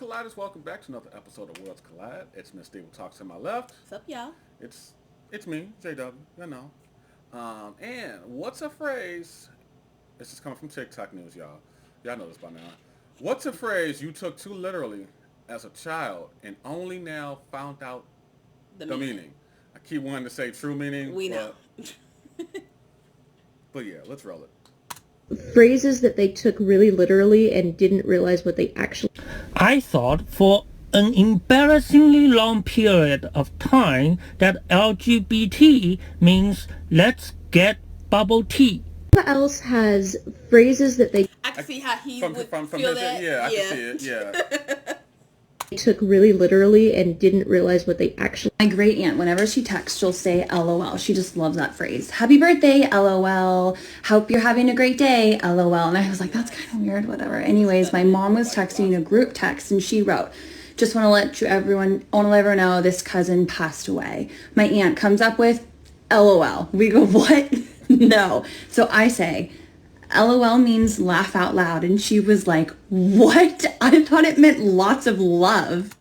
Colliders? Welcome back to another episode of Worlds Collide. It's Ms Diva Talks to my left. What's up, y'all? It's me, JW. You know. And what's a phrase? This is coming from TikTok news, y'all. Y'all know this by now. What's a phrase you took too literally as a child and only now found out the meaning? I keep wanting to say true meaning. We know. But yeah, let's roll it. Phrases that they took really literally and didn't realize what they actually... I thought for an embarrassingly long period of time that LGBT means let's get bubble tea. Who else has phrases that they I can see how he from would from feel his, that. Yeah, I can see it. Yeah. took really literally and didn't realize what they actually... My great aunt, whenever she texts, she'll say LOL. She just loves that phrase. Happy birthday, LOL. Hope you're having a great day, LOL. And I was like, that's kind of weird, whatever. Anyways, my mom was texting a group text and she wrote, just want to let everyone know this cousin passed away. My aunt comes up with LOL. We go, what? No. So I say, LOL means laugh out loud. And she was like, what? I thought it meant lots of love.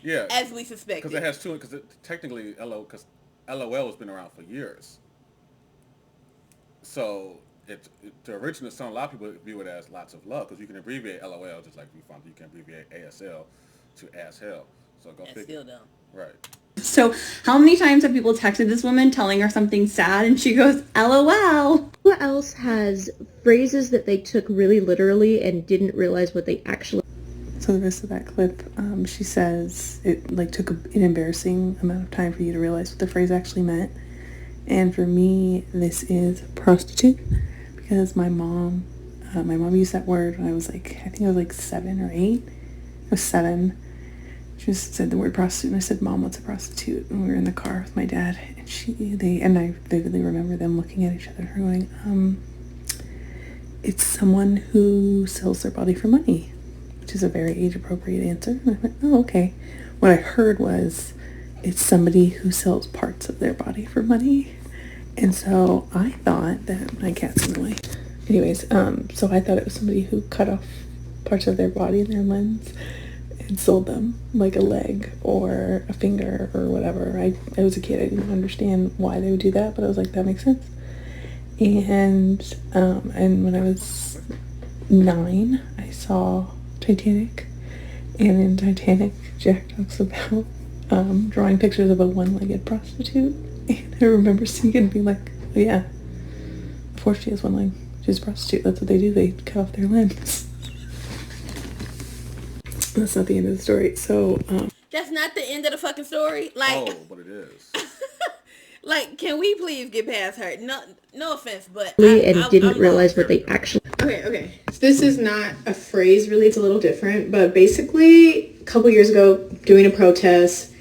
Yeah. As we suspected. Because it has two, because technically LOL has been around for years. So the original song, a lot of people view it as lots of love, because you can abbreviate LOL just like you can abbreviate ASL to ass hell. So go figure. Still dumb. Right. So how many times have people texted this woman telling her something sad and she goes, LOL? Who else has phrases that they took really literally and didn't realize what they actually... So the rest of that clip, she says it took an embarrassing amount of time for you to realize what the phrase actually meant. And for me, this is prostitute, because my mom used that word when I was I think I was 7 or 8. I was 7. She just said the word prostitute, and I said, Mom, what's a prostitute? And we were in the car with my dad, and I vividly remember them looking at each other and going, it's someone who sells their body for money, which is a very age-appropriate answer. And I went, oh, okay. What I heard was, it's somebody who sells parts of their body for money. And so I thought that, my cat's in the way. Anyways, so I thought it was somebody who cut off parts of their body and their limbs and sold them, like a leg or a finger or whatever. I was a kid, I didn't understand why they would do that, but I was like, that makes sense. And when I was 9, I saw Titanic, and in Titanic, Jack talks about drawing pictures of a one-legged prostitute, and I remember seeing it and being like, oh yeah, of course she has one leg, she's a prostitute, that's what they do, they cut off their limbs. That's not the end of the story. So, that's not the end of the fucking story. But it is. Can we please get past her? No offense, but and didn't realize what they actually... Okay. So this is not a phrase, really. It's a little different. But basically, a couple years ago, doing a protest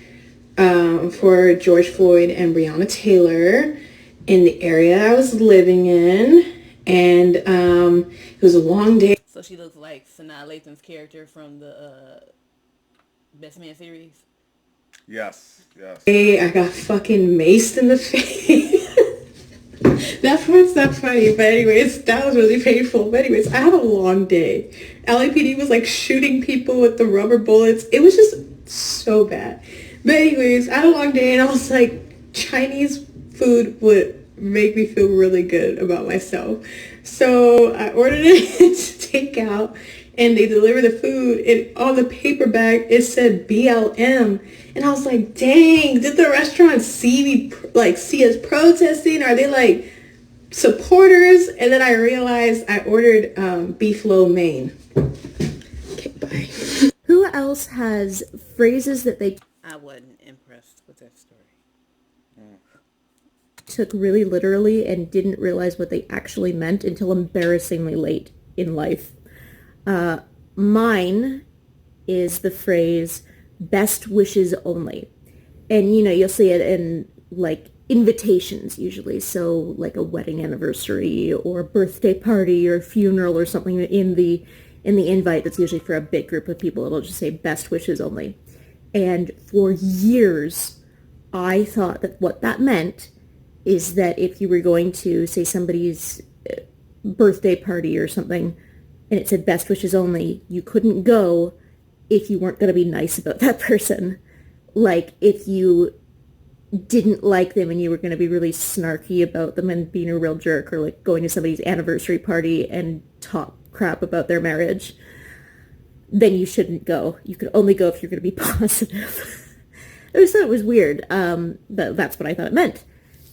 for George Floyd and Breonna Taylor in the area I was living in. And it was a long day. So she looks like Sanaa Lathan's character from the Best Man series. Yes. Hey, I got fucking maced in the face. That part's not funny, but anyways, that was really painful. But anyways, I had a long day. LAPD was shooting people with the rubber bullets. It was just so bad. But anyways, I had a long day, and I was like, Chinese food would make me feel really good about myself. So I ordered it to take out, and they delivered the food, and on the paper bag it said BLM, and I was like, dang, did the restaurant see me, see us protesting? Are they supporters? And then I realized I ordered beef lo mein. Okay, bye. Who else has phrases that they I wasn't impressed with that story. took really literally and didn't realize what they actually meant until embarrassingly late in life? Mine is the phrase best wishes only. And you'll see it in invitations usually, so a wedding anniversary or a birthday party or a funeral or something. In the invite, that's usually for a big group of people, it'll just say best wishes only. And for years I thought that what that meant is that if you were going to say somebody's birthday party or something and it said best wishes only, you couldn't go if you weren't going to be nice about that person. Like, if you didn't like them and you were going to be really snarky about them and being a real jerk, or like going to somebody's anniversary party and talk crap about their marriage, then you shouldn't go. You could only go if you're going to be positive. I always thought it was weird, but that's what I thought it meant.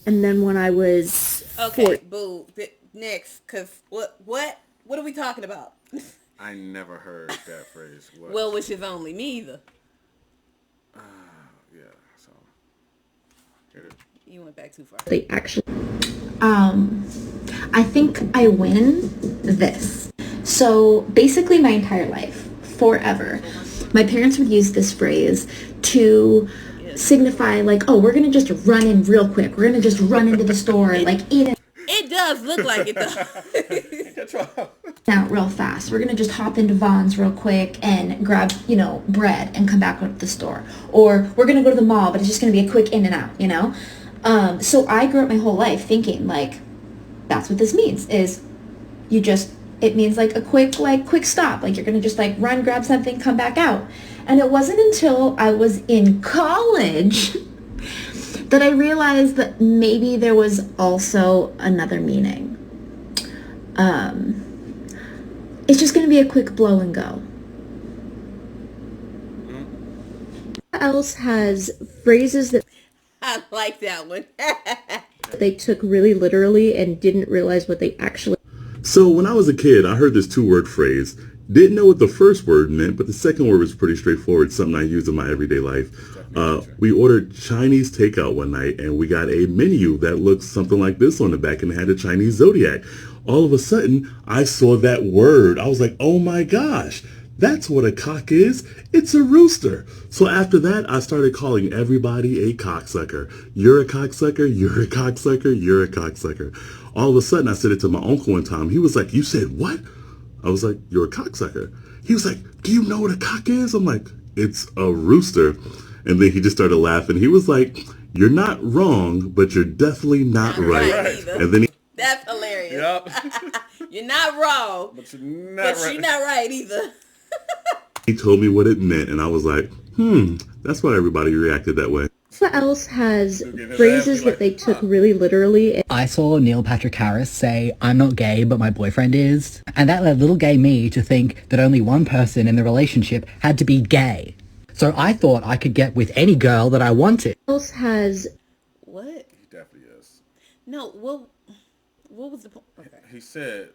And then when I was boo. Next, because what are we talking about? I never heard that phrase. What? Well wishes only. Me either. Yeah, so. Here it is. You went back too far. They actually... I think I win this. So basically my entire life, forever, my parents would use this phrase to signify like, oh, we're going to just run in real quick. We're going to just run into the store, like eat it. It does look like it though. Out real fast. We're going to just hop into Vaughn's real quick and grab, bread and come back out to the store. Or we're going to go to the mall, but it's just going to be a quick in and out, So I grew up my whole life thinking like, that's what this means, is it means like a quick stop. Like you're going to just like run, grab something, come back out. And it wasn't until I was in college that I realized that maybe there was also another meaning. It's just going to be a quick blow and go. Who else has phrases that I like that one. they took really literally and didn't realize what they actually... So when I was a kid, I heard this 2-word phrase. Didn't know what the first word meant, but the second word was pretty straightforward, something I use in my everyday life. We ordered Chinese takeout one night, and we got a menu that looked something like this on the back, and it had a Chinese zodiac. All of a sudden, I saw that word. I was like, oh my gosh, that's what a cock is. It's a rooster. So after that, I started calling everybody a cocksucker. You're a cocksucker, you're a cocksucker, you're a cocksucker. All of a sudden, I said it to my uncle one time. He was like, you said what? I was like, you're a cocksucker. He was like, do you know what a cock is? I'm like, it's a rooster. And then he just started laughing. He was like, you're not wrong, but you're definitely not right. And then That's hilarious. Yep. You're not wrong, But you're not right either. he told me what it meant, and I was like, that's why everybody reacted that way. Who else has phrases that they took really literally? I saw Neil Patrick Harris say, I'm not gay, but my boyfriend is. And that led little gay me to think that only one person in the relationship had to be gay. So I thought I could get with any girl that I wanted. Who else has... What? He definitely is. No, what was the point? Okay. He said,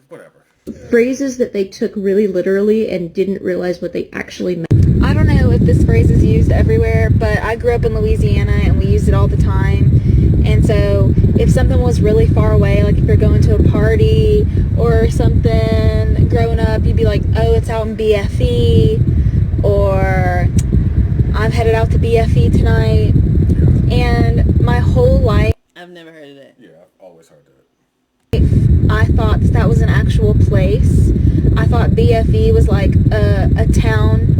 whatever. phrases that they took really literally and didn't realize what they actually meant. I don't know if this phrase is used everywhere, but I grew up in Louisiana and we used it all the time. And so if something was really far away, like if you're going to a party or something growing up, you'd be like, oh, it's out in BFE, or I'm headed out to BFE tonight. And my whole life, I've never heard of that. Yeah, I've always heard that. I thought that was an actual place. I thought BFE was like a town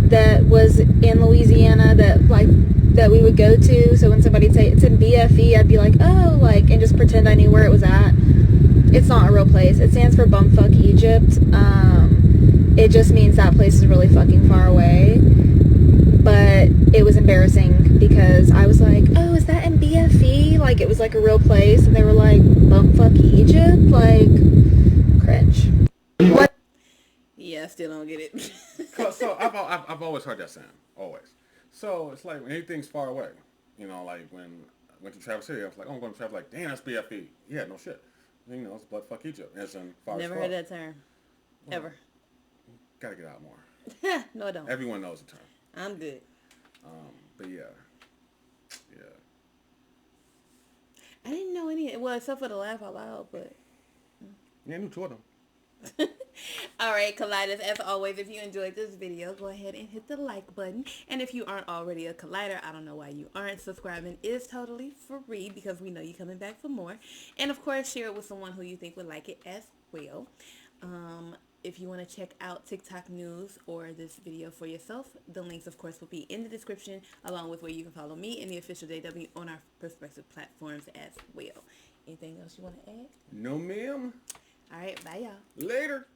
that was in Louisiana that we would go to. So when somebody'd say it's in BFE, I'd be like, oh, and just pretend I knew where it was at. It's not a real place. It stands for Bumfuck Egypt. It just means that place is really fucking far away. But it was embarrassing because I was like, oh, is that in BFE? Like, it was like a real place. And they were like, Bumfuck Egypt? Like, cringe. What? Yeah, I still don't get it. So I've always heard that saying, always. So it's like when anything's far away, like when I went to Traverse City, I was like, oh, I'm going to travel. Like, damn, that's BFE. Yeah, no shit. It's buttfuck Egypt. As in far Never as heard that term. Well, ever. Gotta get out more. No, I don't. Everyone knows the term. I'm good. But yeah. I didn't know any. Well, except for the laugh out loud, but. Yeah, new two of them. All right, Colliders, as always, if you enjoyed this video, go ahead and hit the like button. And if you aren't already a Collider, I don't know why you aren't. Subscribing is totally free because we know you're coming back for more. And of course, share it with someone who you think would like it as well. If you want to check out TikTok news or this video for yourself, the links, of course, will be in the description, along with where you can follow me and the official JW on our respective platforms as well. Anything else you want to add? No, ma'am. All right, bye, y'all. Later.